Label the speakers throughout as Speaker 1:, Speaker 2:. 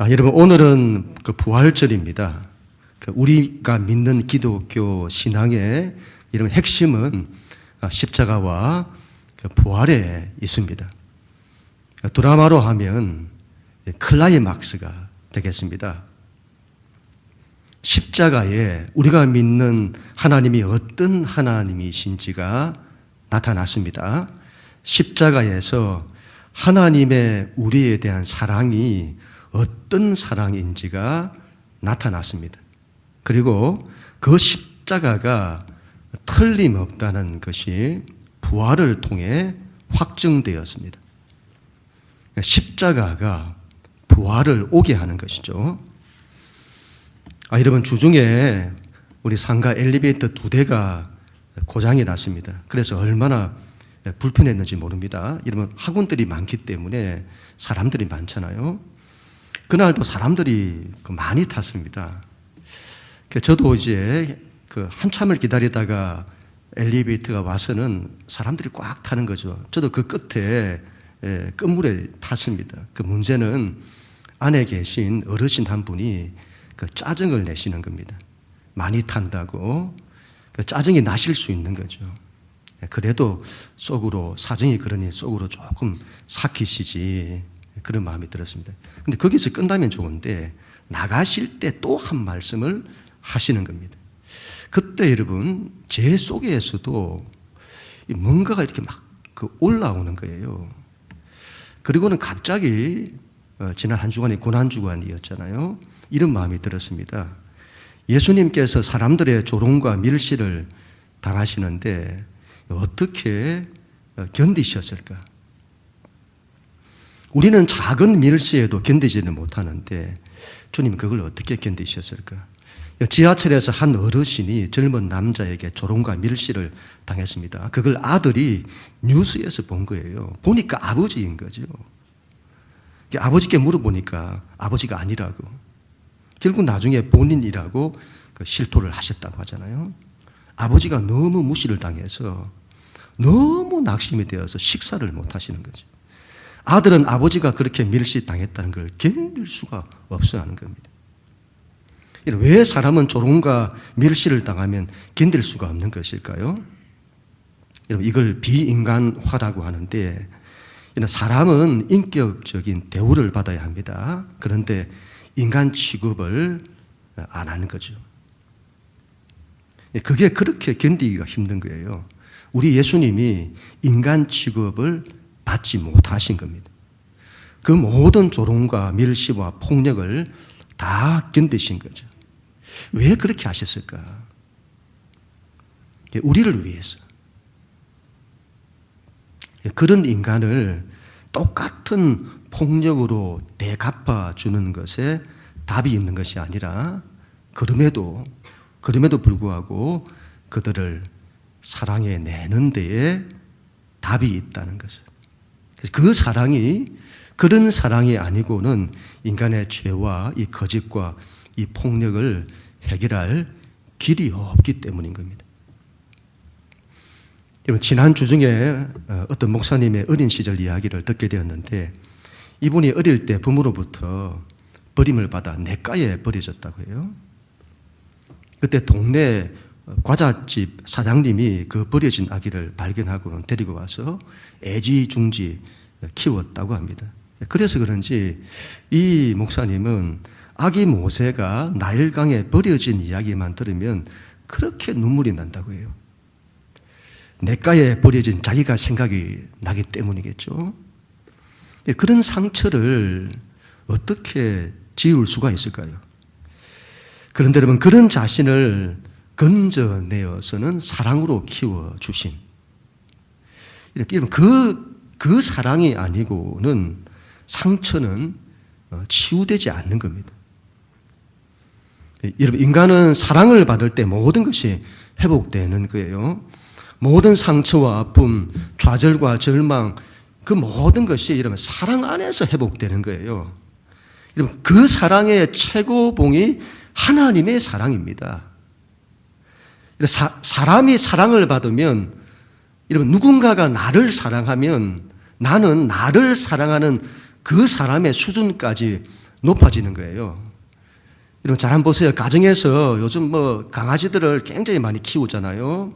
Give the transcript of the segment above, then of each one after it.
Speaker 1: 여러분, 오늘은 그 부활절입니다. 우리가 믿는 기독교 신앙의 이런 핵심은 십자가와 부활에 있습니다. 드라마로 하면 클라이막스가 되겠습니다. 십자가에 우리가 믿는 하나님이 어떤 하나님이신지가 나타났습니다. 십자가에서 하나님의 우리에 대한 사랑이 어떤 사랑인지가 나타났습니다. 그리고 그 십자가가 틀림없다는 것이 부활을 통해 확증되었습니다. 십자가가 부활을 오게 하는 것이죠. 여러분, 주중에 우리 상가 엘리베이터 2대가 고장이 났습니다. 그래서 얼마나 불편했는지 모릅니다. 여러분, 학원들이 많기 때문에 사람들이 많잖아요. 그날도 사람들이 많이 탔습니다. 저도 이제 한참을 기다리다가 엘리베이터가 와서는 사람들이 꽉 타는 거죠. 저도 그 끝에 끝물에 탔습니다. 그 문제는 안에 계신 어르신 한 분이 짜증을 내시는 겁니다. 많이 탄다고 짜증이 나실 수 있는 거죠. 그래도 속으로, 사정이 그러니 속으로 조금 삭히시지, 그런 마음이 들었습니다. 근데 거기서 끝나면 좋은데 나가실 때 또 한 말씀을 하시는 겁니다. 그때 여러분, 제 속에서도 뭔가가 이렇게 막 올라오는 거예요. 그리고는 갑자기 지난 한 주간이 고난주간이었잖아요. 이런 마음이 들었습니다. 예수님께서 사람들의 조롱과 밀실을 당하시는데 어떻게 견디셨을까? 우리는 작은 밀실에도 견디지는 못하는데 주님 그걸 어떻게 견디셨을까? 지하철에서 한 어르신이 젊은 남자에게 조롱과 밀실을 당했습니다. 그걸 아들이 뉴스에서 본 거예요. 보니까 아버지인 거죠. 아버지께 물어보니까 아버지가 아니라고. 결국 나중에 본인이라고 실토를 하셨다고 하잖아요. 아버지가 너무 무시를 당해서 너무 낙심이 되어서 식사를 못 하시는 거죠. 아들은 아버지가 그렇게 밀실당했다는 걸 견딜 수가 없어 하는 겁니다. 왜 사람은 조롱과 밀실을 당하면 견딜 수가 없는 것일까요? 여러분, 이걸 비인간화라고 하는데, 사람은 인격적인 대우를 받아야 합니다. 그런데 인간 취급을 안 하는 거죠. 그게 그렇게 견디기가 힘든 거예요. 우리 예수님이 인간 취급을 받지 못하신 겁니다. 그 모든 조롱과 밀시와 폭력을 다 견디신 거죠. 왜 그렇게 하셨을까? 우리를 위해서. 그런 인간을 똑같은 폭력으로 대갚아 주는 것에 답이 있는 것이 아니라 그럼에도 불구하고 그들을 사랑해 내는 데에 답이 있다는 것을. 그 사랑이 그런 사랑이 아니고는 인간의 죄와 이 거짓과 이 폭력을 해결할 길이 없기 때문인 겁니다. 지난 주중에 어떤 목사님의 어린 시절 이야기를 듣게 되었는데, 이분이 어릴 때 부모로부터 버림을 받아 냇가에 버려졌다고 해요. 그때 동네 과자집 사장님이 그 버려진 아기를 발견하고는 데리고 와서 애지중지 키웠다고 합니다. 그래서 그런지 이 목사님은 아기 모세가 나일강에 버려진 이야기만 들으면 그렇게 눈물이 난다고 해요. 냇가에 버려진 자기가 생각이 나기 때문이겠죠. 그런 상처를 어떻게 지울 수가 있을까요? 그런데 여러분, 그런 자신을 건져내어서는 사랑으로 키워주신, 이렇게 그 사랑이 아니고는 상처는 치유되지 않는 겁니다. 여러분, 인간은 사랑을 받을 때 모든 것이 회복되는 거예요. 모든 상처와 아픔, 좌절과 절망, 그 모든 것이 여러분 사랑 안에서 회복되는 거예요. 여러분, 그 사랑의 최고봉이 하나님의 사랑입니다. 사람이 사랑을 받으면, 여러분, 누군가가 나를 사랑하면 나는 나를 사랑하는 그 사람의 수준까지 높아지는 거예요. 여러분 잘 한번 보세요. 가정에서 요즘 강아지들을 굉장히 많이 키우잖아요.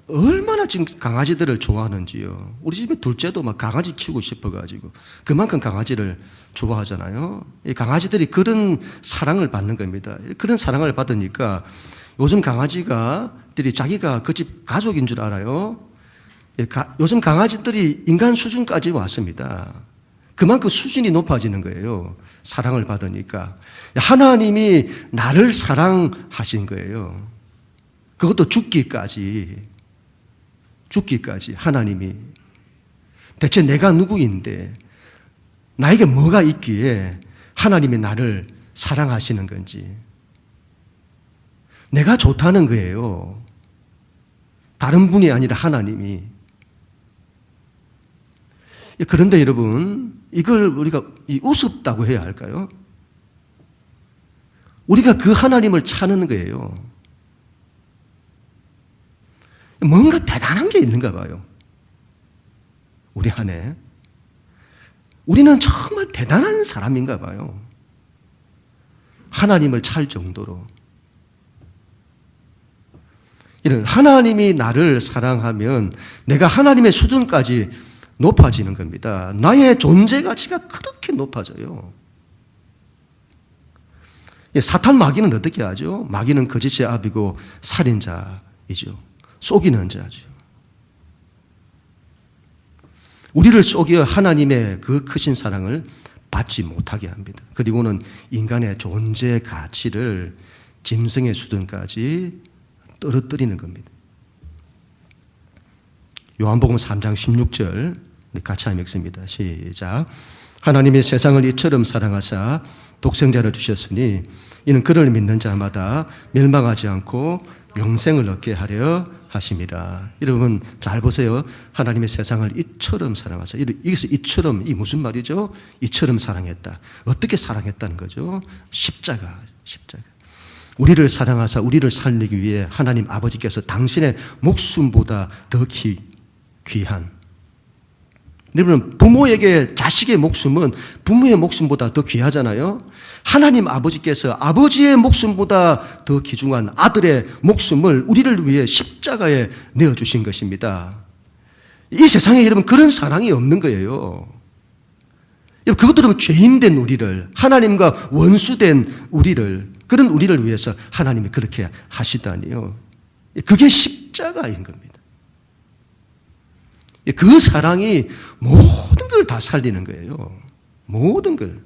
Speaker 1: 얼마나 지금 강아지들을 좋아하는지요. 우리 집에 둘째도 막 강아지 키우고 싶어가지고 그만큼 강아지를 좋아하잖아요. 이 강아지들이 그런 사랑을 받는 겁니다. 그런 사랑을 받으니까 요즘 강아지들이 자기가 그 집 가족인 줄 알아요. 요즘 강아지들이 인간 수준까지 왔습니다. 그만큼 수준이 높아지는 거예요. 사랑을 받으니까. 하나님이 나를 사랑하신 거예요. 그것도 죽기까지 하나님이. 대체 내가 누구인데 나에게 뭐가 있기에 하나님이 나를 사랑하시는 건지. 내가 좋다는 거예요. 다른 분이 아니라 하나님이. 그런데 여러분, 이걸 우리가 우습다고 해야 할까요? 우리가 그 하나님을 찾는 거예요. 뭔가 대단한 게 있는가 봐요. 우리 안에. 우리는 정말 대단한 사람인가 봐요. 하나님을 찾을 정도로. 이런 하나님이 나를 사랑하면 내가 하나님의 수준까지 높아지는 겁니다. 나의 존재 가치가 그렇게 높아져요. 사탄 마귀는 어떻게 하죠? 마귀는 거짓의 아비고 살인자이죠. 속이는 자죠. 우리를 속여 하나님의 그 크신 사랑을 받지 못하게 합니다. 그리고는 인간의 존재 가치를 짐승의 수준까지 떨어뜨리는 겁니다. 요한복음 3장 16절 같이 한번 읽습니다. 시작. 하나님이 세상을 이처럼 사랑하사 독생자를 주셨으니 이는 그를 믿는 자마다 멸망하지 않고 영생을 얻게 하려 하심이라. 여러분 잘 보세요. 하나님의 세상을 이처럼 사랑하사. 여기서 이처럼, 이 무슨 말이죠? 이처럼 사랑했다. 어떻게 사랑했다는 거죠? 십자가. 우리를 사랑하사 우리를 살리기 위해 하나님 아버지께서 당신의 목숨보다 더 귀한. 여러분 부모에게 자식의 목숨은 부모의 목숨보다 더 귀하잖아요. 하나님 아버지께서 아버지의 목숨보다 더 귀중한 아들의 목숨을 우리를 위해 십자가에 내어주신 것입니다. 이 세상에 여러분 그런 사랑이 없는 거예요. 그것들은 죄인된 우리를, 하나님과 원수된 우리를, 그런 우리를 위해서 하나님이 그렇게 하시다니요. 그게 십자가인 겁니다. 그 사랑이 모든 걸 다 살리는 거예요. 모든 걸.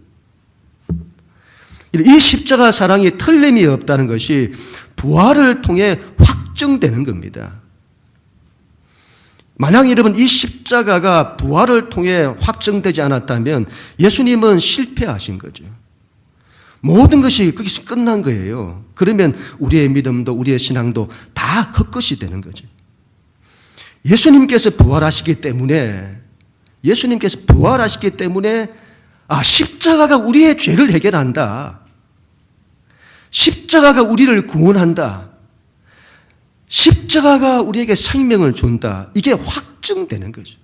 Speaker 1: 이 십자가 사랑이 틀림이 없다는 것이 부활을 통해 확정되는 겁니다. 만약 여러분 이 십자가가 부활을 통해 확정되지 않았다면 예수님은 실패하신 거죠. 모든 것이 거기서 끝난 거예요. 그러면 우리의 믿음도 우리의 신앙도 다 헛것이 되는 거죠. 예수님께서 부활하시기 때문에 십자가가 우리의 죄를 해결한다. 십자가가 우리를 구원한다. 십자가가 우리에게 생명을 준다. 이게 확정되는 거죠.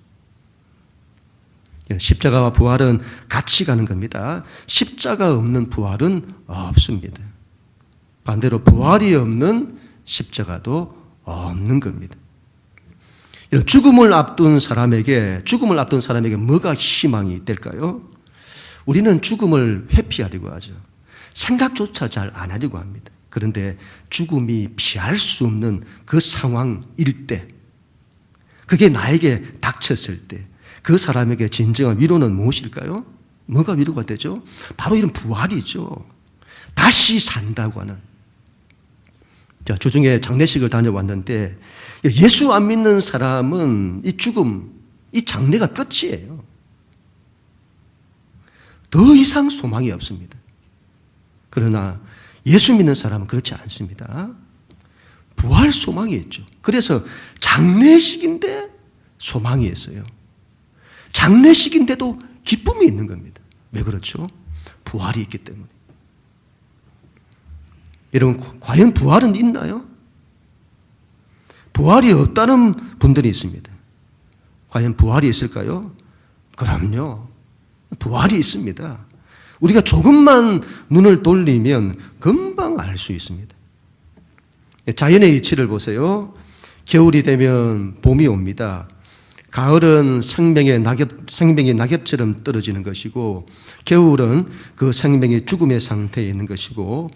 Speaker 1: 십자가와 부활은 같이 가는 겁니다. 십자가 없는 부활은 없습니다. 반대로 부활이 없는 십자가도 없는 겁니다. 죽음을 앞둔 사람에게 뭐가 희망이 될까요? 우리는 죽음을 회피하려고 하죠. 생각조차 잘 안 하려고 합니다. 그런데 죽음이 피할 수 없는 그 상황일 때, 그게 나에게 닥쳤을 때, 그 사람에게 진정한 위로는 무엇일까요? 뭐가 위로가 되죠? 바로 이런 부활이죠. 다시 산다고 하는. 자, 주중에 장례식을 다녀왔는데 예수 안 믿는 사람은 이 죽음, 이 장례가 끝이에요. 더 이상 소망이 없습니다. 그러나 예수 믿는 사람은 그렇지 않습니다. 부활 소망이 있죠. 그래서 장례식인데 소망이 있어요. 장례식인데도 기쁨이 있는 겁니다. 왜 그렇죠? 부활이 있기 때문에. 여러분, 과연 부활은 있나요? 부활이 없다는 분들이 있습니다. 과연 부활이 있을까요? 그럼요. 부활이 있습니다. 우리가 조금만 눈을 돌리면 금방 알 수 있습니다. 자연의 이치를 보세요. 겨울이 되면 봄이 옵니다. 가을은 생명이 낙엽처럼 떨어지는 것이고, 겨울은 그 생명이 죽음의 상태에 있는 것이고,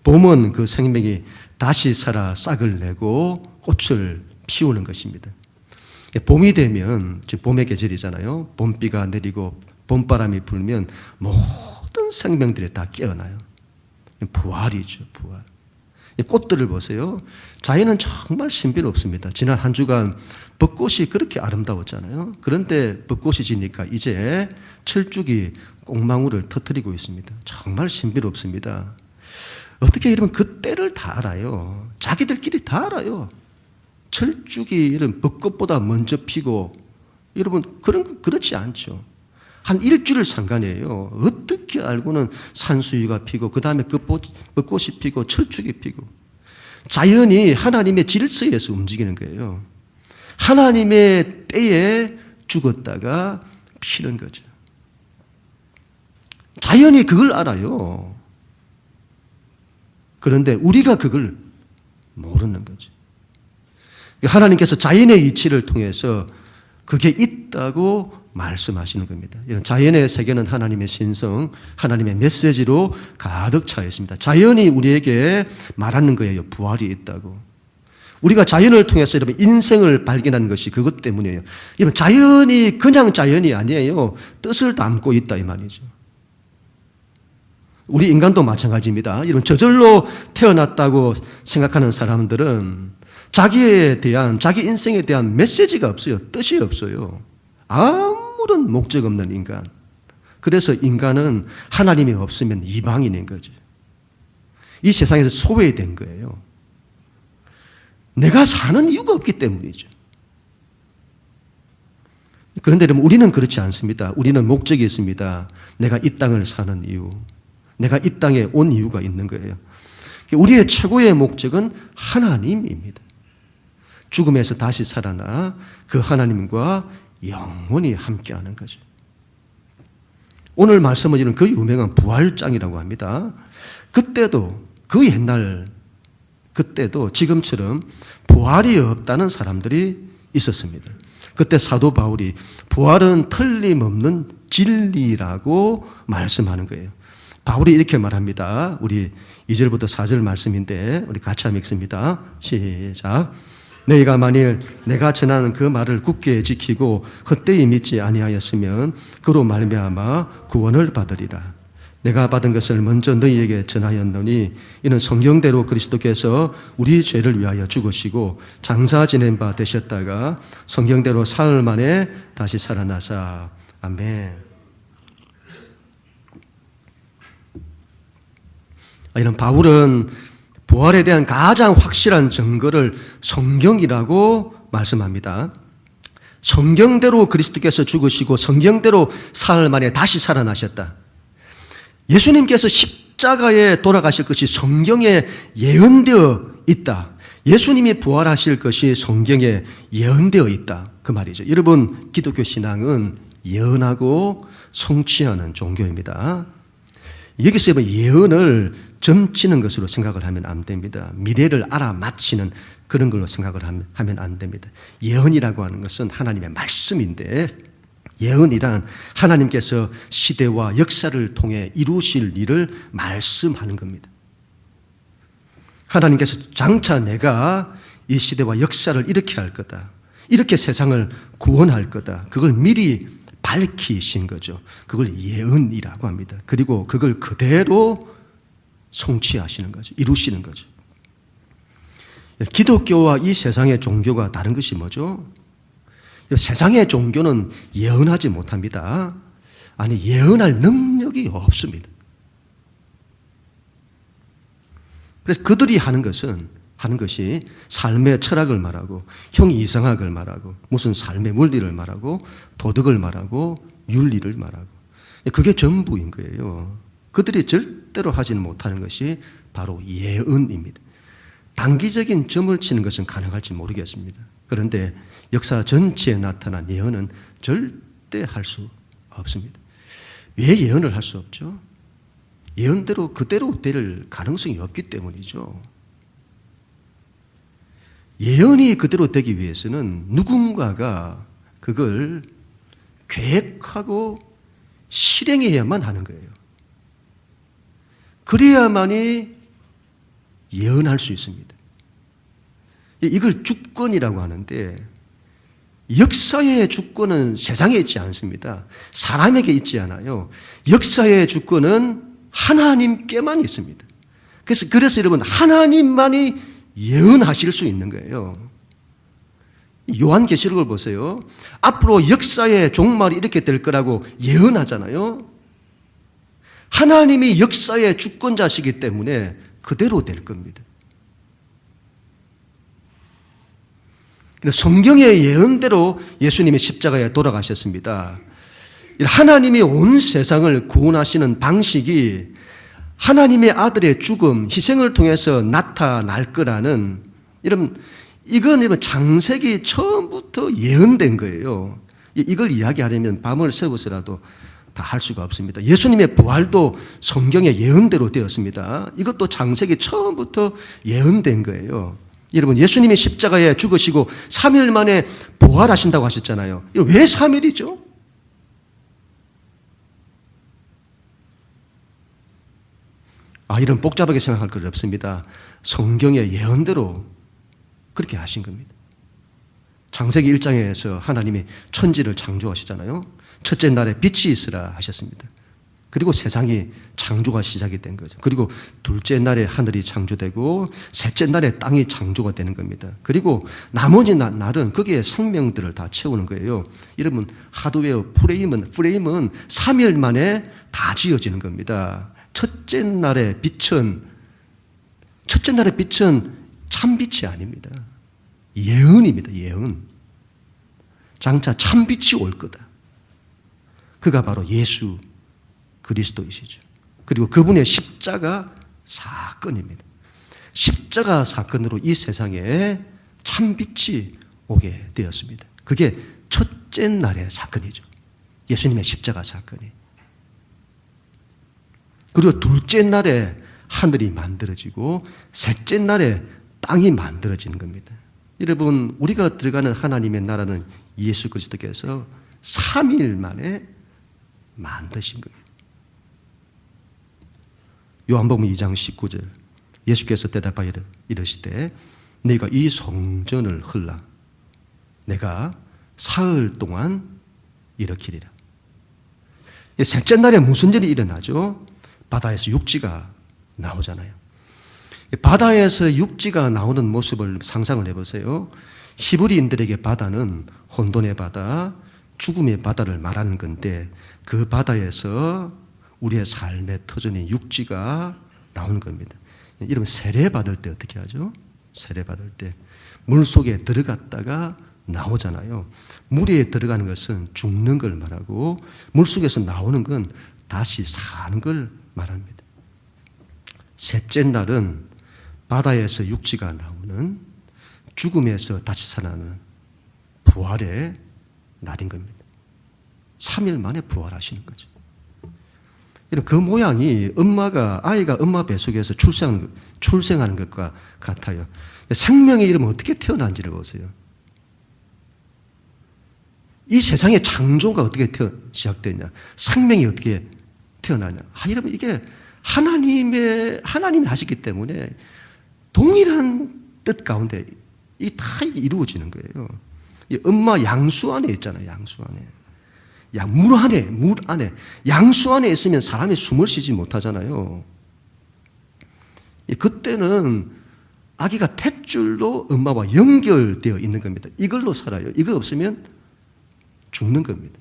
Speaker 1: 봄은 그 생명이 다시 살아 싹을 내고 꽃을 피우는 것입니다. 봄이 되면, 지금 봄의 계절이잖아요. 봄비가 내리고 봄바람이 불면 모든 생명들이 다 깨어나요. 부활이죠, 부활. 꽃들을 보세요. 자연은 정말 신비롭습니다. 지난 한 주간 벚꽃이 그렇게 아름다웠잖아요. 그런데 벚꽃이 지니까 이제 철쭉이 꽃망울을 터뜨리고 있습니다. 정말 신비롭습니다. 어떻게 이러면 그 때를 다 알아요. 자기들끼리 다 알아요. 철쭉이 이런 벚꽃보다 먼저 피고, 여러분 그렇지 않죠. 한 일주일 상관이에요. 어떻게 알고는 산수유가 피고 그 다음에 벚꽃이 피고 철쭉이 피고. 자연이 하나님의 질서에서 움직이는 거예요. 하나님의 때에 죽었다가 피는 거죠. 자연이 그걸 알아요. 그런데 우리가 그걸 모르는 거죠. 하나님께서 자연의 이치를 통해서 그게 있다고 말씀하시는 겁니다. 이런 자연의 세계는 하나님의 신성, 하나님의 메시지로 가득 차 있습니다. 자연이 우리에게 말하는 거예요. 부활이 있다고. 우리가 자연을 통해서 여러분 인생을 발견하는 것이 그것 때문이에요. 여러분 자연이 그냥 자연이 아니에요. 뜻을 담고 있다 이 말이죠. 우리 인간도 마찬가지입니다. 이런 저절로 태어났다고 생각하는 사람들은 자기에 대한, 자기 인생에 대한 메시지가 없어요. 뜻이 없어요. 아무런 목적 없는 인간. 그래서 인간은 하나님이 없으면 이방인인 거죠. 이 세상에서 소외된 거예요. 내가 사는 이유가 없기 때문이죠. 그런데 여러분 우리는 그렇지 않습니다. 우리는 목적이 있습니다. 내가 이 땅을 사는 이유, 내가 이 땅에 온 이유가 있는 거예요. 우리의 최고의 목적은 하나님입니다. 죽음에서 다시 살아나 그 하나님과 영원히 함께하는 거죠. 오늘 말씀은 이런 그 유명한 부활장이라고 합니다. 그때도 그 옛날 그때도 지금처럼 부활이 없다는 사람들이 있었습니다. 그때 사도 바울이 부활은 틀림없는 진리라고 말씀하는 거예요. 바울이 이렇게 말합니다. 우리 2절부터 4절 말씀인데 우리 같이 한번 읽습니다. 시작. 너희가 만일 내가 전하는 그 말을 굳게 지키고 헛되이 믿지 아니하였으면 그로 말미암아 구원을 받으리라. 내가 받은 것을 먼저 너희에게 전하였노니 이는 성경대로 그리스도께서 우리 죄를 위하여 죽으시고 장사 지낸 바 되셨다가 성경대로 사흘 만에 다시 살아나사. 아멘. 이런 바울은 부활에 대한 가장 확실한 증거를 성경이라고 말씀합니다. 성경대로 그리스도께서 죽으시고 성경대로 사흘 만에 다시 살아나셨다. 예수님께서 십자가에 돌아가실 것이 성경에 예언되어 있다. 예수님이 부활하실 것이 성경에 예언되어 있다. 그 말이죠. 여러분, 기독교 신앙은 예언하고 성취하는 종교입니다. 여기서 예언을 점치는 것으로 생각을 하면 안 됩니다. 미래를 알아맞히는 그런 걸로 생각을 하면 안 됩니다. 예언이라고 하는 것은 하나님의 말씀인데 예언이란 하나님께서 시대와 역사를 통해 이루실 일을 말씀하는 겁니다. 하나님께서 장차 내가 이 시대와 역사를 이렇게 할 거다. 이렇게 세상을 구원할 거다. 그걸 미리 밝히신 거죠. 그걸 예언이라고 합니다. 그리고 그걸 그대로 성취하시는 거죠. 이루시는 거죠. 기독교와 이 세상의 종교가 다른 것이 뭐죠? 세상의 종교는 예언하지 못합니다. 아니, 예언할 능력이 없습니다. 그래서 그들이 하는 것이 삶의 철학을 말하고 형이상학을 말하고 무슨 삶의 원리를 말하고 도덕을 말하고 윤리를 말하고 그게 전부인 거예요. 그들이 절대로 하지는 못하는 것이 바로 예언입니다. 단기적인 점을 치는 것은 가능할지 모르겠습니다. 그런데 역사 전체에 나타난 예언은 절대 할 수 없습니다. 왜 예언을 할 수 없죠? 예언대로 그대로 될 가능성이 없기 때문이죠. 예언이 그대로 되기 위해서는 누군가가 그걸 계획하고 실행해야만 하는 거예요. 그래야만이 예언할 수 있습니다. 이걸 주권이라고 하는데, 역사의 주권은 세상에 있지 않습니다. 사람에게 있지 않아요. 역사의 주권은 하나님께만 있습니다. 그래서 여러분, 하나님만이 예언하실 수 있는 거예요. 요한계시록을 보세요. 앞으로 역사의 종말이 이렇게 될 거라고 예언하잖아요. 하나님이 역사의 주권자시기 때문에 그대로 될 겁니다. 성경의 예언대로 예수님이 십자가에 돌아가셨습니다. 하나님이 온 세상을 구원하시는 방식이 하나님의 아들의 죽음, 희생을 통해서 나타날 거라는 이건 창세기 처음부터 예언된 거예요. 이걸 이야기하려면 밤을 새워서라도 다 할 수가 없습니다. 예수님의 부활도 성경의 예언대로 되었습니다. 이것도 창세기 처음부터 예언된 거예요. 여러분, 예수님이 십자가에 죽으시고 3일 만에 부활하신다고 하셨잖아요. 왜 3일이죠? 이런 복잡하게 생각할 것 없습니다. 성경의 예언대로 그렇게 하신 겁니다. 창세기 1장에서 하나님이 천지를 창조하시잖아요. 첫째 날에 빛이 있으라 하셨습니다. 그리고 세상이 창조가 시작이 된 거죠. 그리고 둘째 날에 하늘이 창조되고 셋째 날에 땅이 창조가 되는 겁니다. 그리고 나머지 날은 거기에 생명들을 다 채우는 거예요. 여러분, 하드웨어 프레임은 3일 만에 다 지어지는 겁니다. 첫째 날의 빛은 참빛이 아닙니다. 예언입니다. 예언. 장차 참빛이 올 거다. 그가 바로 예수 그리스도이시죠. 그리고 그분의 십자가 사건입니다. 십자가 사건으로 이 세상에 참빛이 오게 되었습니다. 그게 첫째 날의 사건이죠. 예수님의 십자가 사건이. 그리고 둘째 날에 하늘이 만들어지고 셋째 날에 땅이 만들어지는 겁니다. 여러분, 우리가 들어가는 하나님의 나라는 예수 그리스도께서 3일 만에 만드신 겁니다. 요한복음 2장 19절, 예수께서 대답하여 이르시되 네가 이 성전을 헐라 내가 사흘 동안 일으키리라. 셋째 날에 무슨 일이 일어나죠? 바다에서 육지가 나오잖아요. 바다에서 육지가 나오는 모습을 상상을 해보세요. 히브리인들에게 바다는 혼돈의 바다, 죽음의 바다를 말하는 건데, 그 바다에서 우리의 삶의 터전인 육지가 나오는 겁니다. 이러면 세례받을 때 어떻게 하죠? 세례받을 때 물속에 들어갔다가 나오잖아요. 물에 들어가는 것은 죽는 걸 말하고 물속에서 나오는 건 다시 사는 걸 말합니다. 셋째 날은 바다에서 육지가 나오는, 죽음에서 다시 살아나는 부활의 날인 겁니다. 3일 만에 부활하시는 거죠. 그 모양이 아이가 엄마 뱃속에서 출생하는 것과 같아요. 생명이 이러면 어떻게 태어난지를 보세요. 이 세상의 창조가 어떻게 시작되냐, 생명이 어떻게 태어나냐. 이러면 이게 하나님이 하시기 때문에 동일한 뜻 가운데 이 다 이루어지는 거예요. 이 엄마 양수 안에 있잖아요. 양수 안에. 물 안에. 양수 안에 있으면 사람이 숨을 쉬지 못하잖아요. 그때는 아기가 탯줄로 엄마와 연결되어 있는 겁니다. 이걸로 살아요. 이거 없으면 죽는 겁니다.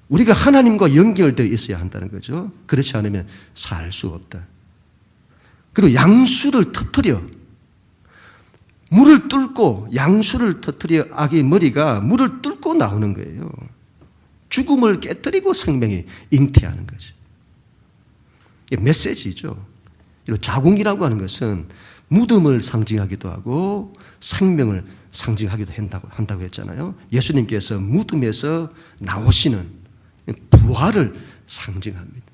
Speaker 1: 우리가 하나님과 연결되어 있어야 한다는 거죠. 그렇지 않으면 살 수 없다. 그리고 양수를 터뜨려, 물을 뚫고 양수를 터뜨려 아기 머리가 물을 뚫고 나오는 거예요. 죽음을 깨뜨리고 생명이 잉태하는 거죠. 이게 메시지죠. 자궁이라고 하는 것은 무덤을 상징하기도 하고 생명을 상징하기도 한다고 했잖아요. 예수님께서 무덤에서 나오시는 부활을 상징합니다.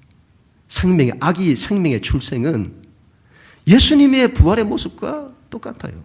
Speaker 1: 생명의 아기 생명의 출생은 예수님의 부활의 모습과 똑같아요.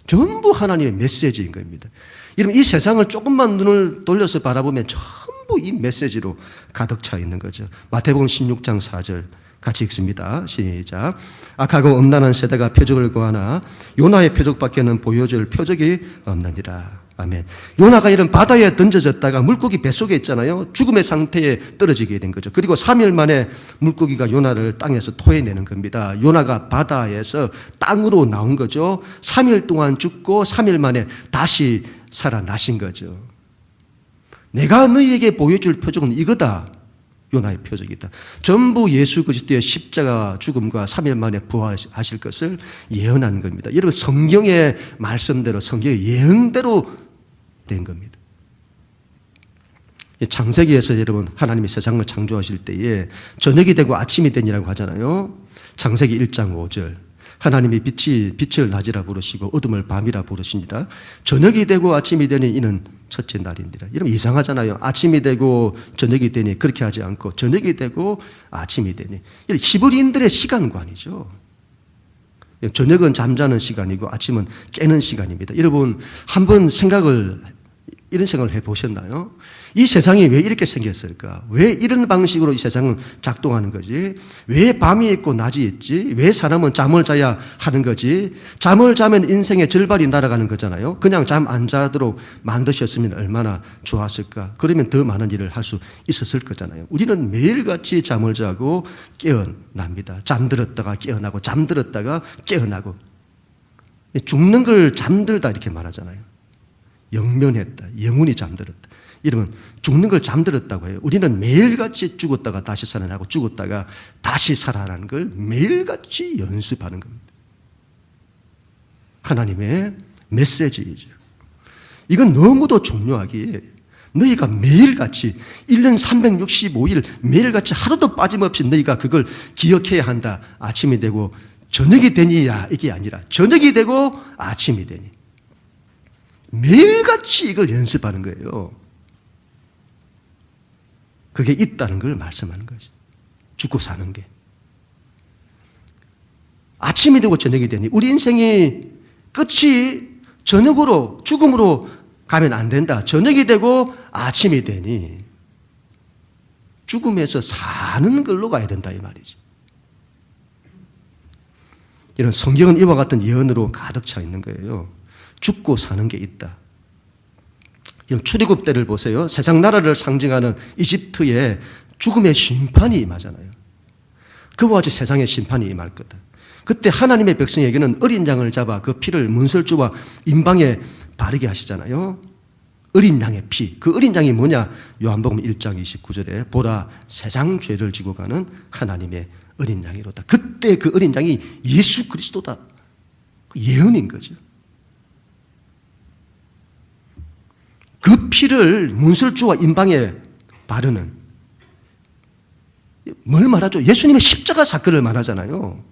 Speaker 1: 전부 하나님의 메시지인 겁니다. 여러분, 이 세상을 조금만 눈을 돌려서 바라보면 전부 이 메시지로 가득 차 있는 거죠. 마태복음 16장 4절 같이 읽습니다. 시작. 악하고 음란한 세대가 표적을 구하나 요나의 표적밖에는 보여줄 표적이 없느니라. 아멘. 요나가 이런 바다에 던져졌다가 물고기 뱃속에 있잖아요. 죽음의 상태에 떨어지게 된 거죠. 그리고 3일 만에 물고기가 요나를 땅에서 토해내는 겁니다. 요나가 바다에서 땅으로 나온 거죠. 3일 동안 죽고 3일 만에 다시 살아나신 거죠. 내가 너희에게 보여줄 표적은 이거다. 요나의 표적이다. 전부 예수 그리스도의 십자가 죽음과 3일 만에 부활하실 것을 예언한 겁니다. 여러분, 성경의 말씀대로, 성경의 예언대로 된 겁니다. 창세기에서 여러분, 하나님이 세상을 창조하실 때에 저녁이 되고 아침이 되니라고 하잖아요. 창세기 1장 5절. 하나님이 빛을 낮이라 부르시고 어둠을 밤이라 부르시니라. 저녁이 되고 아침이 되니 이는 첫째 날이니라. 이러면 이상하잖아요. 아침이 되고 저녁이 되니 그렇게 하지 않고 저녁이 되고 아침이 되니. 히브리인들의 시간관이죠. 저녁은 잠자는 시간이고 아침은 깨는 시간입니다. 여러분, 한번 이런 생각을 해보셨나요? 이 세상이 왜 이렇게 생겼을까? 왜 이런 방식으로 이 세상은 작동하는 거지? 왜 밤이 있고 낮이 있지? 왜 사람은 잠을 자야 하는 거지? 잠을 자면 인생의 절반이 날아가는 거잖아요. 그냥 잠 안 자도록 만드셨으면 얼마나 좋았을까? 그러면 더 많은 일을 할 수 있었을 거잖아요. 우리는 매일같이 잠을 자고 깨어납니다. 잠들었다가 깨어나고 잠들었다가 깨어나고. 죽는 걸 잠들다 이렇게 말하잖아요. 영면했다. 영혼이 잠들었다. 이러면 죽는 걸 잠들었다고 해요. 우리는 매일같이 죽었다가 다시 살아나고 죽었다가 다시 살아나는 걸 매일같이 연습하는 겁니다. 하나님의 메시지이죠. 이건 너무도 중요하기에 너희가 매일같이 1년 365일 매일같이 하루도 빠짐없이 너희가 그걸 기억해야 한다. 아침이 되고 저녁이 되니야 이게 아니라 저녁이 되고 아침이 되니 매일같이 이걸 연습하는 거예요. 그게 있다는 걸 말씀하는 거죠. 죽고 사는 게. 아침이 되고 저녁이 되니 우리 인생이 끝이 저녁으로 죽음으로 가면 안 된다. 저녁이 되고 아침이 되니 죽음에서 사는 걸로 가야 된다 이 말이지. 이런 성경은 이와 같은 예언으로 가득 차 있는 거예요. 죽고 사는 게 있다. 이런 출애굽 때를 보세요. 세상 나라를 상징하는 이집트에 죽음의 심판이 임하잖아요. 그와 같이 세상의 심판이 임할 거다. 그때 하나님의 백성에게는 어린 양을 잡아 그 피를 문설주와 임방에 바르게 하시잖아요. 어린 양의 피. 그 어린 양이 뭐냐? 요한복음 1장 29절에 보라 세상 죄를 지고 가는 하나님의 어린 양이로다. 그때 그 어린 양이 예수 그리스도다. 그 예언인 거죠. 그 피를 문설주와 임방에 바르는 뭘 말하죠? 예수님의 십자가 사건을 말하잖아요.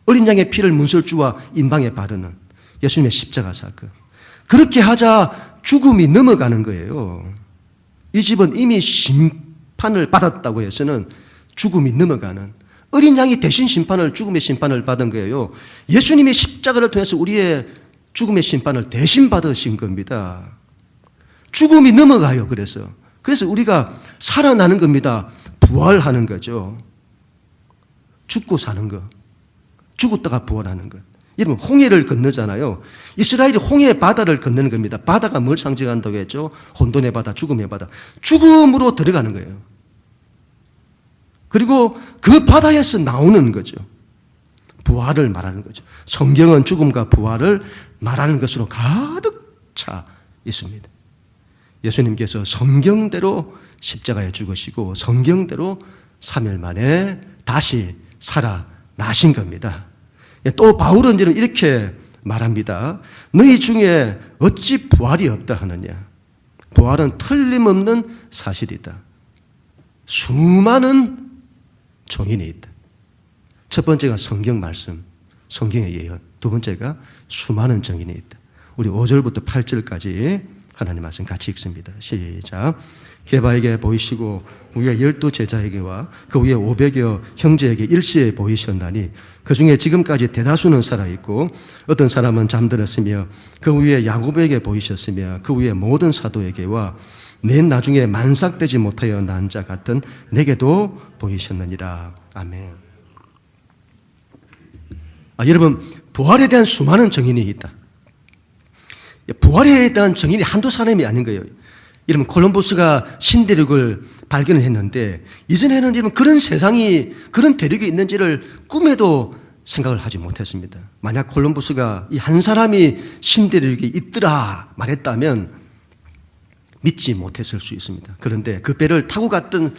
Speaker 1: 어린 양의 피를 문설주와 임방에 바르는 예수님의 십자가 사건. 그렇게 하자 죽음이 넘어가는 거예요. 이 집은 이미 심판을 받았다고 해서는 죽음이 넘어가는 어린 양이 대신 죽음의 심판을 받은 거예요. 예수님의 십자가를 통해서 우리의 죽음의 심판을 대신 받으신 겁니다. 죽음이 넘어가요. 그래서 우리가 살아나는 겁니다. 부활하는 거죠. 죽고 사는 것. 죽었다가 부활하는 것. 여러분 홍해를 건너잖아요. 이스라엘이 홍해 바다를 건너는 겁니다. 바다가 뭘 상징한다고 했죠? 혼돈의 바다, 죽음의 바다. 죽음으로 들어가는 거예요. 그리고 그 바다에서 나오는 거죠. 부활을 말하는 거죠. 성경은 죽음과 부활을 말하는 것으로 가득 차 있습니다. 예수님께서 성경대로 십자가에 죽으시고 성경대로 3일 만에 다시 살아나신 겁니다. 또 바울은 이렇게 말합니다. 너희 중에 어찌 부활이 없다 하느냐. 부활은 틀림없는 사실이다. 수많은 증인이 있다. 첫 번째가 성경 말씀, 성경의 예언. 두 번째가 수많은 증인이 있다. 우리 5절부터 8절까지 하나님 말씀 같이 읽습니다. 시작. 게바에게 보이시고 우리의 12 제자에게와 그 위에 500여 형제에게 일시에 보이셨나니 그 중에 지금까지 대다수는 살아있고 어떤 사람은 잠들었으며 그 위에 야곱에게 보이셨으며 그 위에 모든 사도에게와 맨 나중에 만삭되지 못하여 난 자 같은 내게도 보이셨느니라. 아멘. 여러분, 부활에 대한 수많은 증인이 있다. 부활에 대한 증인이 한두 사람이 아닌 거예요. 여러분, 콜럼버스가 신대륙을 발견을 했는데 이전에는 여러분 그런 세상이, 그런 대륙이 있는지를 꿈에도 생각을 하지 못했습니다. 만약 콜럼버스가 이 한 사람이 신대륙에 있더라 말했다면 믿지 못했을 수 있습니다. 그런데 그 배를 타고 갔던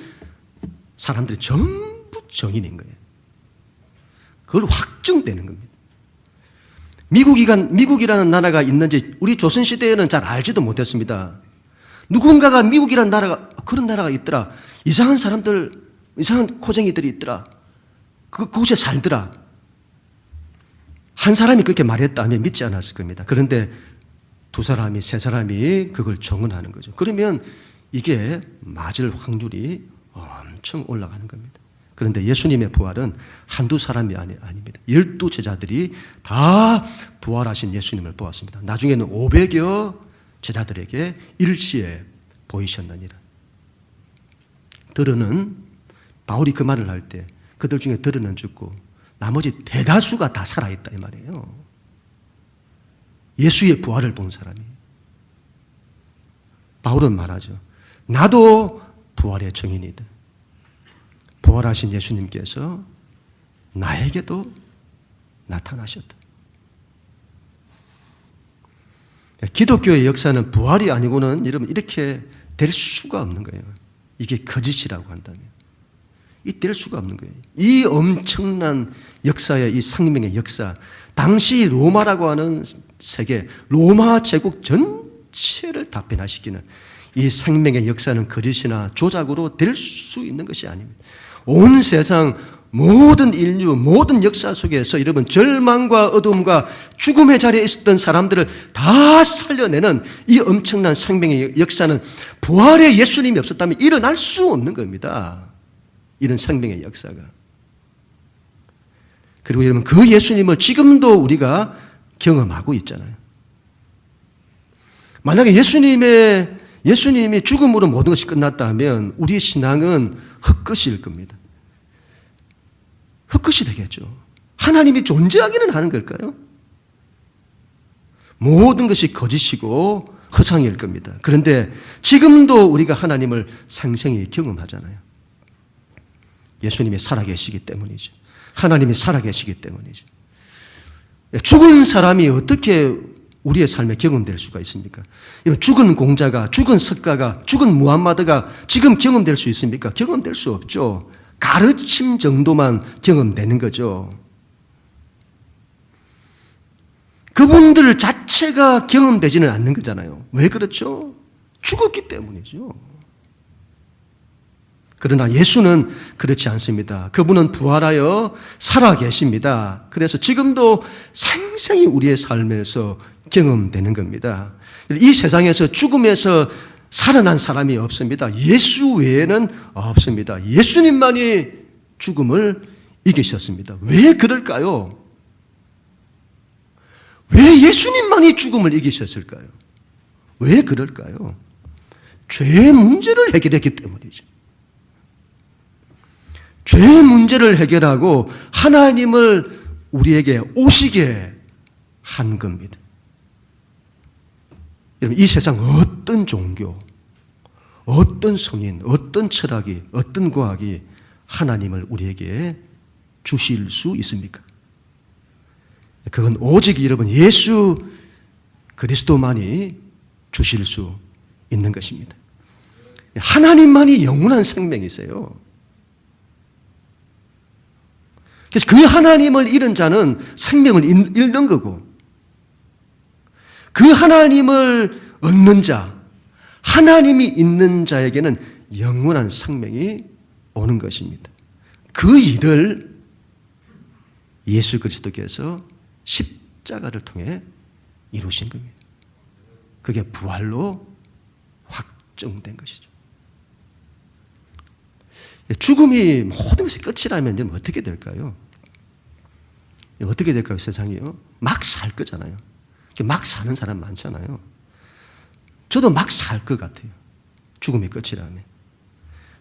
Speaker 1: 사람들이 전부 증인인 거예요. 그걸 확정되는 겁니다. 미국이라는 나라가 있는지 우리 조선시대에는 잘 알지도 못했습니다. 누군가가 미국이라는 나라가, 그런 나라가 있더라. 이상한 사람들, 이상한 코쟁이들이 있더라. 그곳에 살더라. 한 사람이 그렇게 말했다면 믿지 않았을 겁니다. 그런데 두 사람이, 세 사람이 그걸 증언하는 거죠. 그러면 이게 맞을 확률이 엄청 올라가는 겁니다. 그런데 예수님의 부활은 한두 사람이 아닙니다. 12 제자들이 다 부활하신 예수님을 보았습니다. 나중에는 500여 제자들에게 일시에 보이셨느니라. 들어는, 바울이 그 말을 할 때 그들 중에 들어는 죽고 나머지 대다수가 다 살아있다 이 말이에요. 예수의 부활을 본 사람이. 바울은 말하죠. 나도 부활의 증인이다. 부활하신 예수님께서 나에게도 나타나셨다. 기독교의 역사는 부활이 아니고는 여러분 이렇게 될 수가 없는 거예요. 이게 거짓이라고 한다면. 될 수가 없는 거예요. 이 엄청난 역사의, 이 생명의 역사, 당시 로마라고 하는 세계, 로마 제국 전체를 다 변화시키는 이 생명의 역사는 거짓이나 조작으로 될 수 있는 것이 아닙니다. 온 세상 모든 인류, 모든 역사 속에서 여러분 절망과 어둠과 죽음의 자리에 있었던 사람들을 다 살려내는 이 엄청난 생명의 역사는 부활의 예수님이 없었다면 일어날 수 없는 겁니다. 이런 생명의 역사가. 그리고 여러분 그 예수님을 지금도 우리가 경험하고 있잖아요. 만약에 예수님이 죽음으로 모든 것이 끝났다면 우리의 신앙은 헛것일 겁니다. 헛것이 되겠죠. 하나님이 존재하기는 하는 걸까요? 모든 것이 거짓이고 허상일 겁니다. 그런데 지금도 우리가 하나님을 생생히 경험하잖아요. 예수님이 살아계시기 때문이죠. 하나님이 살아계시기 때문이죠. 죽은 사람이 어떻게 우리의 삶에 경험될 수가 있습니까? 죽은 공자가, 죽은 석가가, 죽은 무함마드가 지금 경험될 수 있습니까? 경험될 수 없죠. 가르침 정도만 경험되는 거죠. 그분들 자체가 경험되지는 않는 거잖아요. 왜 그렇죠? 죽었기 때문이죠. 그러나 예수는 그렇지 않습니다. 그분은 부활하여 살아계십니다. 그래서 지금도 생생히 우리의 삶에서 경험되는 겁니다. 이 세상에서 죽음에서 살아난 사람이 없습니다. 예수 외에는 없습니다. 예수님만이 죽음을 이기셨습니다. 왜 그럴까요? 왜 예수님만이 죽음을 이기셨을까요? 왜 그럴까요? 죄의 문제를 해결했기 때문이죠. 죄의 문제를 해결하고 하나님을 우리에게 오시게 한 겁니다. 여러분, 이 세상 어떤 종교, 어떤 성인, 어떤 철학이, 어떤 과학이 하나님을 우리에게 주실 수 있습니까? 그건 오직 여러분 예수 그리스도만이 주실 수 있는 것입니다. 하나님만이 영원한 생명이세요. 그래서 그 하나님을 잃은 자는 생명을 잃는 거고, 그 하나님을 얻는 자, 하나님이 있는 자에게는 영원한 생명이 오는 것입니다. 그 일을 예수 그리스도께서 십자가를 통해 이루신 겁니다. 그게 부활로 확정된 것이죠. 죽음이 모든 것의 끝이라면 이제 어떻게 될까요? 어떻게 될까요, 세상이요? 막 살 거잖아요. 막 사는 사람 많잖아요. 저도 막 살 것 같아요. 죽음이 끝이라면.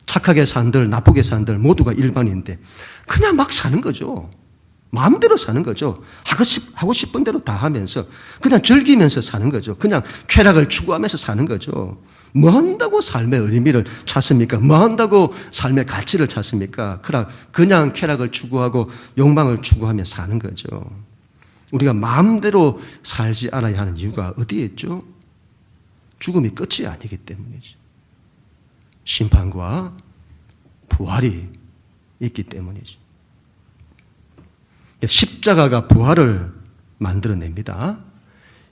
Speaker 1: 착하게 산들, 나쁘게 산들 모두가 일반인데 그냥 막 사는 거죠. 마음대로 사는 거죠. 하고 싶은 대로 다 하면서 그냥 즐기면서 사는 거죠. 그냥 쾌락을 추구하면서 사는 거죠. 뭐 한다고 삶의 의미를 찾습니까? 뭐 한다고 삶의 가치를 찾습니까? 그냥 쾌락을 추구하고 욕망을 추구하며 사는 거죠. 우리가 마음대로 살지 않아야 하는 이유가 어디에 있죠? 죽음이 끝이 아니기 때문이죠. 심판과 부활이 있기 때문이죠. 십자가가 부활을 만들어냅니다.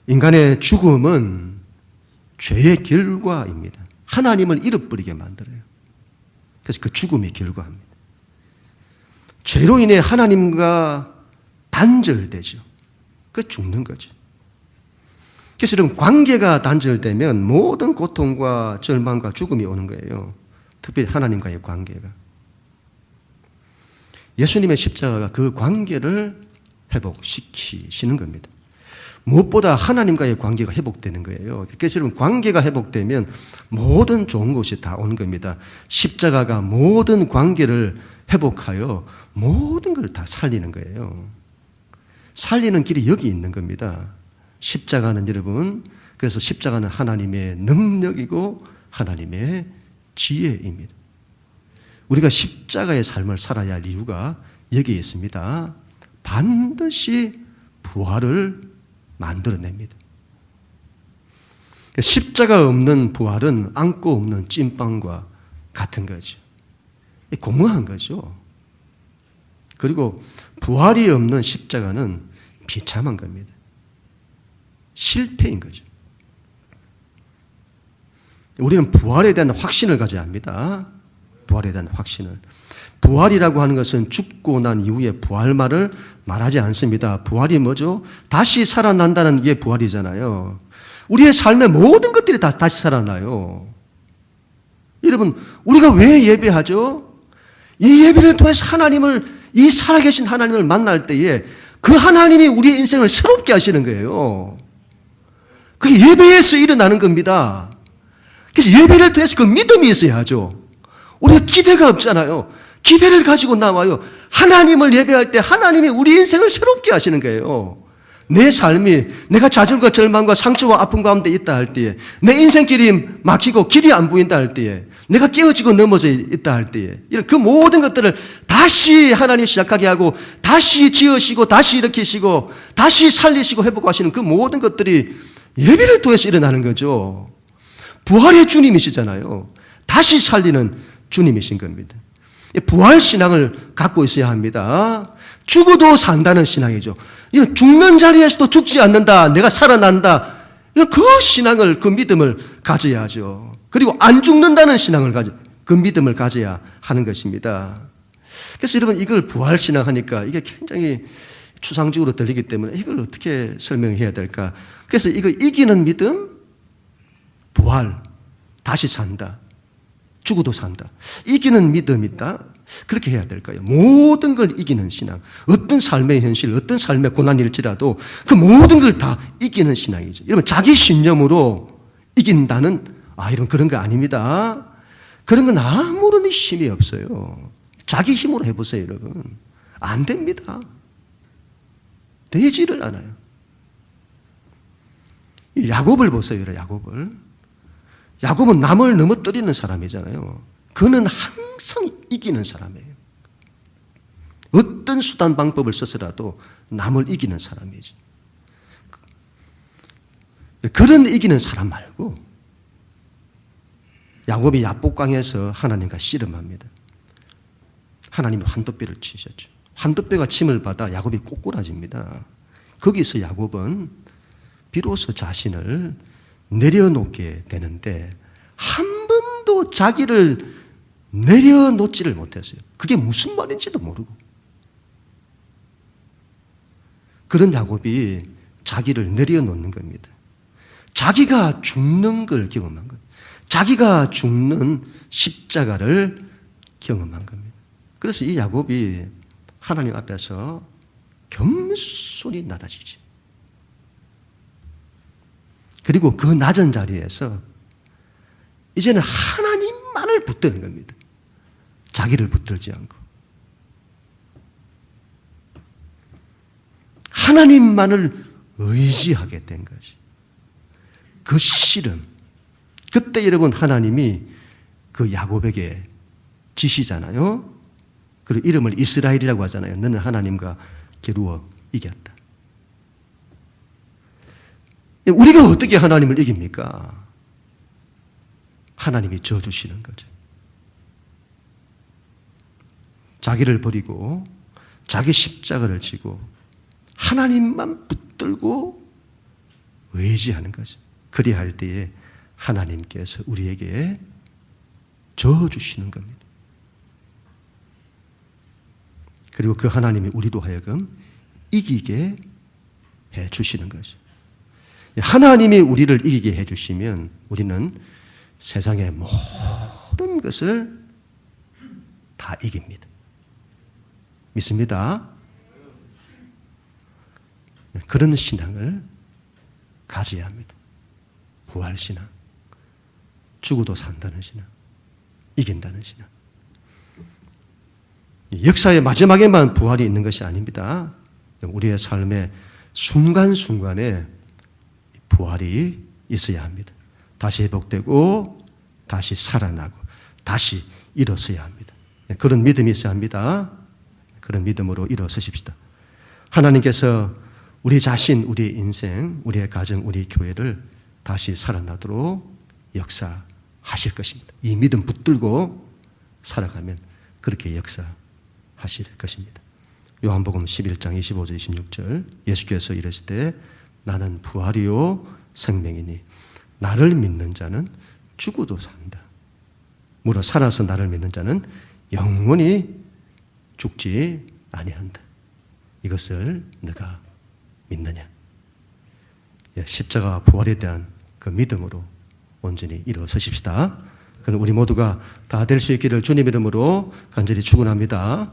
Speaker 1: 인간의 죽음은 죄의 결과입니다. 하나님을 잃어버리게 만들어요. 그래서 그 죽음이 결과입니다. 죄로 인해 하나님과 단절되죠. 그 죽는 거죠. 그래서 이런 관계가 단절되면 모든 고통과 절망과 죽음이 오는 거예요. 특별히 하나님과의 관계가. 예수님의 십자가가 그 관계를 회복시키시는 겁니다. 무엇보다 하나님과의 관계가 회복되는 거예요. 그래서 여러분 관계가 회복되면 모든 좋은 것이 다 오는 겁니다. 십자가가 모든 관계를 회복하여 모든 걸 다 살리는 거예요. 살리는 길이 여기 있는 겁니다. 십자가는 여러분, 그래서 십자가는 하나님의 능력이고 하나님의 지혜입니다. 우리가 십자가의 삶을 살아야 할 이유가 여기에 있습니다. 반드시 부활을 만들어냅니다. 십자가 없는 부활은 안고 없는 찐빵과 같은 거죠. 공허한 거죠. 그리고 부활이 없는 십자가는 비참한 겁니다. 실패인 거죠. 우리는 부활에 대한 확신을 가져야 합니다. 부활에 대한 확신을. 부활이라고 하는 것은 죽고 난 이후에 부활말을 말하지 않습니다. 부활이 뭐죠? 다시 살아난다는 게 부활이잖아요. 우리의 삶의 모든 것들이 다 다시 살아나요. 여러분, 우리가 왜 예배하죠? 이 예배를 통해서 이 살아계신 하나님을 만날 때에 그 하나님이 우리의 인생을 새롭게 하시는 거예요. 그게 예배에서 일어나는 겁니다. 그래서 예배를 통해서 그 믿음이 있어야 하죠. 우리가 기대가 없잖아요. 기대를 가지고 나와요. 하나님을 예배할 때 하나님이 우리 인생을 새롭게 하시는 거예요. 내 삶이 내가 좌절과 절망과 상처와 아픔 가운데 있다 할 때에, 내 인생길이 막히고 길이 안 보인다 할 때에, 내가 깨어지고 넘어져 있다 할 때에, 이런 그 모든 것들을 다시 하나님 시작하게 하고 다시 지으시고 다시 일으키시고 다시 살리시고 회복하시는 그 모든 것들이 예배를 통해서 일어나는 거죠. 부활의 주님이시잖아요. 다시 살리는 주님이신 겁니다. 부활 신앙을 갖고 있어야 합니다. 죽어도 산다는 신앙이죠. 죽는 자리에서도 죽지 않는다. 내가 살아난다. 그 신앙을, 그 믿음을 가져야죠. 그리고 안 죽는다는 신앙을 그 믿음을 가져야 하는 것입니다. 그래서 여러분 이걸 부활 신앙하니까 이게 굉장히 추상적으로 들리기 때문에 이걸 어떻게 설명해야 될까? 그래서 이거 이기는 믿음, 부활, 다시 산다. 죽어도 산다. 이기는 믿음이다. 그렇게 해야 될까요? 모든 걸 이기는 신앙. 어떤 삶의 현실, 어떤 삶의 고난일지라도 그 모든 걸 다 이기는 신앙이죠. 여러분 자기 신념으로 이긴다는 이런 그런 거 아닙니다. 그런 건 아무런 힘이 없어요. 자기 힘으로 해보세요, 여러분. 안 됩니다. 되지를 않아요. 야곱을 보세요, 야곱을. 야곱은 남을 넘어뜨리는 사람이잖아요. 그는 항상 이기는 사람이에요. 어떤 수단 방법을 써서라도 남을 이기는 사람이지. 그런 이기는 사람 말고 야곱이 야복강에서 하나님과 씨름합니다. 하나님이 환도뼈를 치셨죠. 환도뼈가 침을 받아 야곱이 꼬꾸라집니다. 거기서 야곱은 비로소 자신을 내려놓게 되는데 한 번도 자기를 내려놓지를 못했어요. 그게 무슨 말인지도 모르고. 그런 야곱이 자기를 내려놓는 겁니다. 자기가 죽는 걸 경험한 거예요. 자기가 죽는 십자가를 경험한 겁니다. 그래서 이 야곱이 하나님 앞에서 겸손히 낮아지지. 그리고 그 낮은 자리에서 이제는 하나님만을 붙드는 겁니다. 자기를 붙들지 않고. 하나님만을 의지하게 된 거지. 그 씨름. 그때 여러분 하나님이 그 야곱에게 지시잖아요. 그리고 이름을 이스라엘이라고 하잖아요. 너는 하나님과 겨루어 이겼다. 우리가 어떻게 하나님을 이깁니까? 하나님이 져주시는 거죠. 자기를 버리고 자기 십자가를 지고 하나님만 붙들고 의지하는 거죠. 그리할 때에 하나님께서 우리에게 져주시는 겁니다. 그리고 그 하나님이 우리로 하여금 이기게 해주시는 거죠. 하나님이 우리를 이기게 해주시면 우리는 세상의 모든 것을 다 이깁니다. 믿습니다. 그런 신앙을 가져야 합니다. 부활신앙. 죽어도 산다는 신앙. 이긴다는 신앙. 역사의 마지막에만 부활이 있는 것이 아닙니다. 우리의 삶의 순간순간에 부활이 있어야 합니다. 다시 회복되고 다시 살아나고 다시 일어서야 합니다. 그런 믿음이 있어야 합니다. 그런 믿음으로 일어서십시다. 하나님께서 우리 자신, 우리의 인생, 우리의 가정, 우리 교회를 다시 살아나도록 역사하실 것입니다. 이 믿음 붙들고 살아가면 그렇게 역사하실 것입니다. 요한복음 11장 25절 26절 예수께서 이르실 때 나는 부활이요 생명이니 나를 믿는 자는 죽어도 산다. 무릇 살아서 나를 믿는 자는 영원히 죽지 아니한다. 이것을 너가 믿느냐? 십자가 부활에 대한 그 믿음으로 온전히 일어서십시다. 그럼 우리 모두가 다 될 수 있기를 주님 이름으로 간절히 축원합니다.